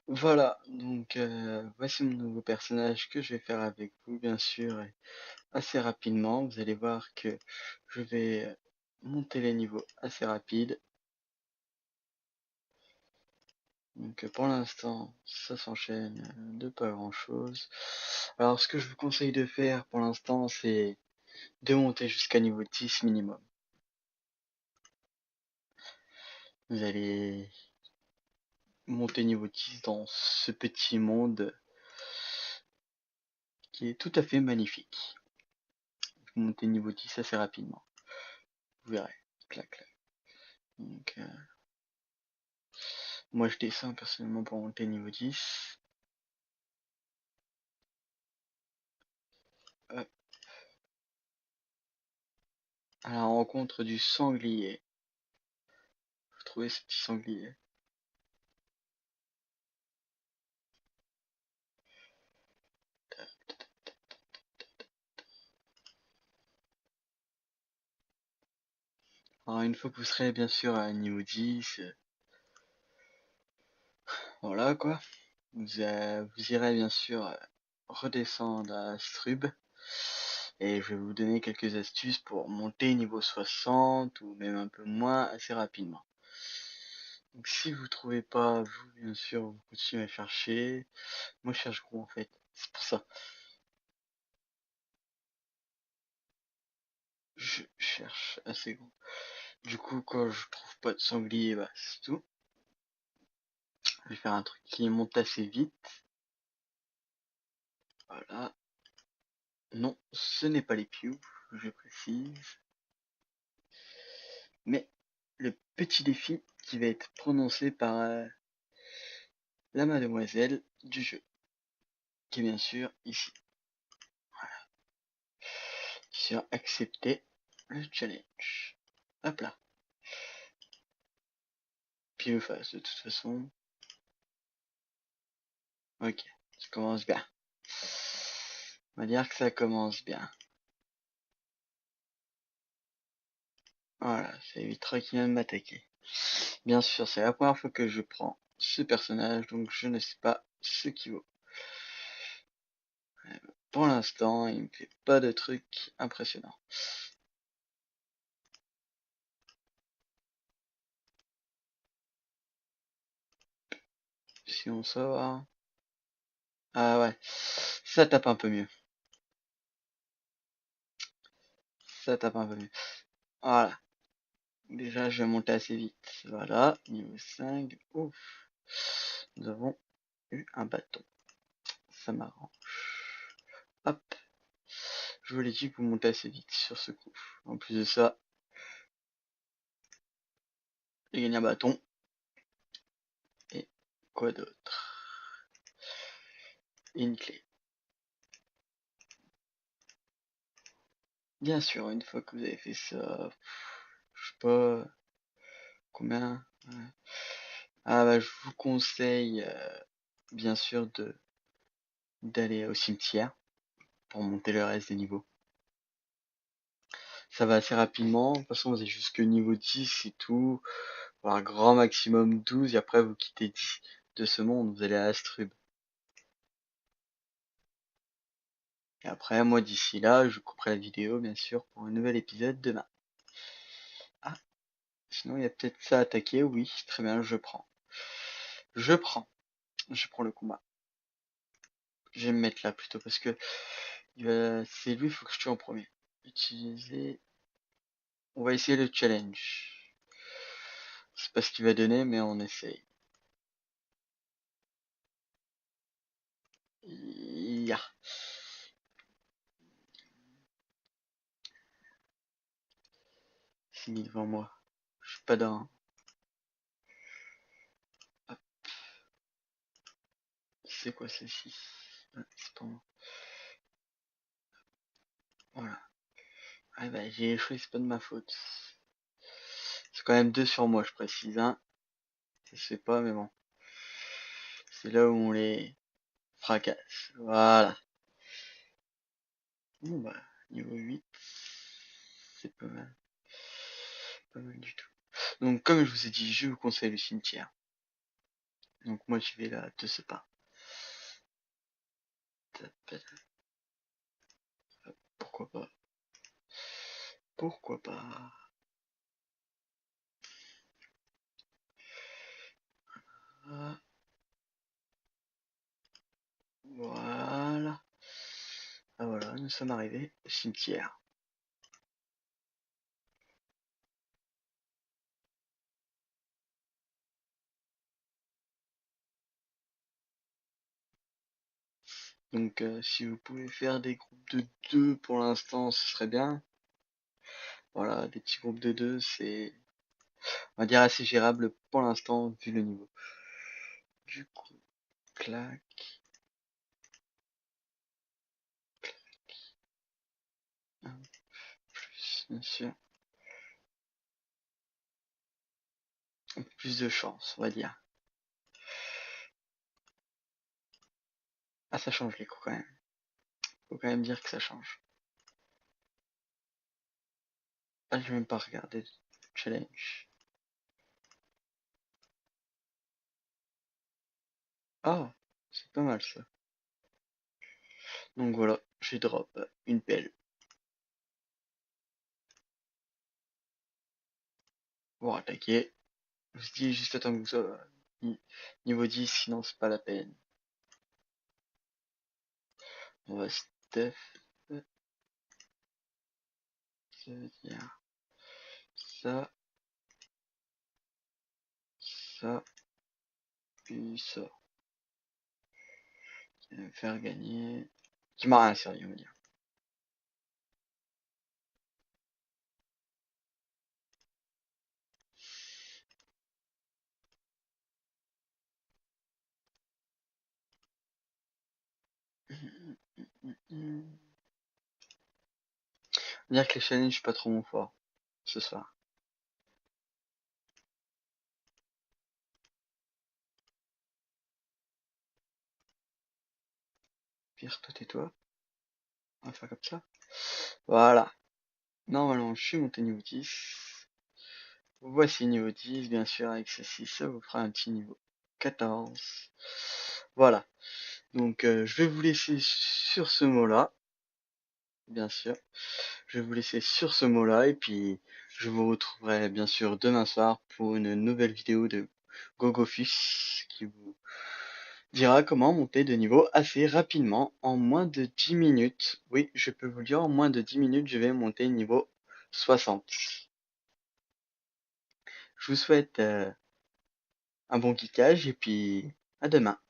Voilà, donc voici mon nouveau personnage que je vais faire avec vous, bien sûr, et assez rapidement. Vous allez voir que je vais monter les niveaux assez rapide. Donc pour l'instant, ça s'enchaîne de pas grand-chose. Alors ce que je vous conseille de faire pour l'instant, c'est de monter jusqu'à niveau 10 minimum. Vous allez monter niveau 10 dans ce petit monde qui est tout à fait magnifique. Vous montez niveau 10 assez rapidement. Vous verrez. Clac, clac. Donc, moi je descends personnellement pour monter niveau 10. Hop. À la rencontre du sanglier. Vous trouvez ce petit sanglier. Alors une fois que vous serez bien sûr à niveau 10, voilà quoi. Vous irez bien sûr redescendre à Strub. Et je vais vous donner quelques astuces pour monter niveau 60 ou même un peu moins assez rapidement. Donc si vous trouvez pas, vous bien sûr, vous continuez à chercher. Moi je cherche gros en fait, c'est pour ça. Je cherche assez gros. Du coup quand je trouve pas de sanglier, bah c'est tout. Je vais faire un truc qui monte assez vite. Voilà. Non, ce n'est pas les Pew, je précise. Mais le petit défi qui va être prononcé par la mademoiselle du jeu. Qui est bien sûr ici. Sur accepter le challenge. Hop là. Pile ou face de toute façon. Ok, ça commence bien. On va dire que ça commence bien. Voilà, ça évitera qu'il vienne m'attaquer. Bien sûr, c'est la première fois que je prends ce personnage, donc je ne sais pas ce qu'il vaut. Pour l'instant, il me fait pas de trucs impressionnants. Si on sort... Ah ouais, ça tape un peu mieux. Ça tape un peu mieux. Voilà. Déjà, je vais monter assez vite. Voilà, niveau 5. Ouf. Nous avons eu un bâton. Ça m'arrange. Hop. Je vous l'ai dit que vous montez assez vite sur ce coup. En plus de ça, j'ai gagné un bâton. Et quoi d'autre? Et une clé. Bien sûr, une fois que vous avez fait ça, je sais pas combien. Ah bah je vous conseille bien sûr d'aller au cimetière pour monter le reste des niveaux. Ça va assez rapidement. De toute façon, vous êtes jusque niveau 10 et tout. Voire grand maximum 12 et après vous quittez 10 de ce monde, vous allez à Astrub. Et après, moi d'ici là, je couperai la vidéo bien sûr pour un nouvel épisode demain. Ah, sinon il y a peut-être ça à attaquer, oui, très bien, je prends. Je prends. Je prends le combat. Je vais me mettre là plutôt parce que c'est lui, il faut que je tue en premier. Utiliser. On va essayer le challenge. C'est pas ce qu'il va donner, mais on essaye. Ya. Fini devant moi. Je suis pas d'un. C'est quoi ceci? C'est pas moi. Voilà. Ah bah j'ai échoué, c'est pas de ma faute. C'est quand même 2 sur moi, je précise, hein. Ça se fait pas, mais bon. C'est là où on les fracasse. Voilà. Bon bah, niveau 8, c'est pas mal. Pas mal du tout. Donc comme je vous ai dit, je vous conseille le cimetière. Donc moi j'y vais là de ce pas. Pourquoi pas? Pourquoi pas? Ah, voilà. Ah voilà, nous sommes arrivés au cimetière. Donc si vous pouvez faire des groupes de 2 pour l'instant, ce serait bien. Voilà, des petits groupes de 2, c'est, on va dire, assez gérable pour l'instant vu le niveau. Du coup, clac, un plus, bien sûr. Un peu plus de chance, on va dire. Ah, ça change les coups quand même. Faut quand même dire que ça change. Ah, je vais même pas regarder le challenge. Ah, c'est pas mal ça. Donc voilà, j'ai drop une pelle. Pour attaquer. Je vous dis juste attends que vous soyez niveau 10, sinon c'est pas la peine. On va Steph. Ça veut dire ça, ça, puis ça. Qui va me faire gagner. Qui m'a rien servi, on va dire. On va dire que les challenges, je suis pas trop mon fort ce soir. Pire, toi tais-toi. On va faire comme ça. Voilà. Normalement, je suis monté niveau 10. Voici niveau 10, bien sûr, avec ceci, ça vous fera un petit niveau 14. Voilà. Donc, je vais vous laisser sur ce mot-là. Bien sûr. Je vais vous laisser sur ce mot-là. Et puis, je vous retrouverai, bien sûr, demain soir pour une nouvelle vidéo de GoGoFish qui vous dira comment monter de niveau assez rapidement en moins de 10 minutes. Oui, je peux vous le dire, en moins de 10 minutes, je vais monter niveau 60. Je vous souhaite un bon geekage et puis à demain.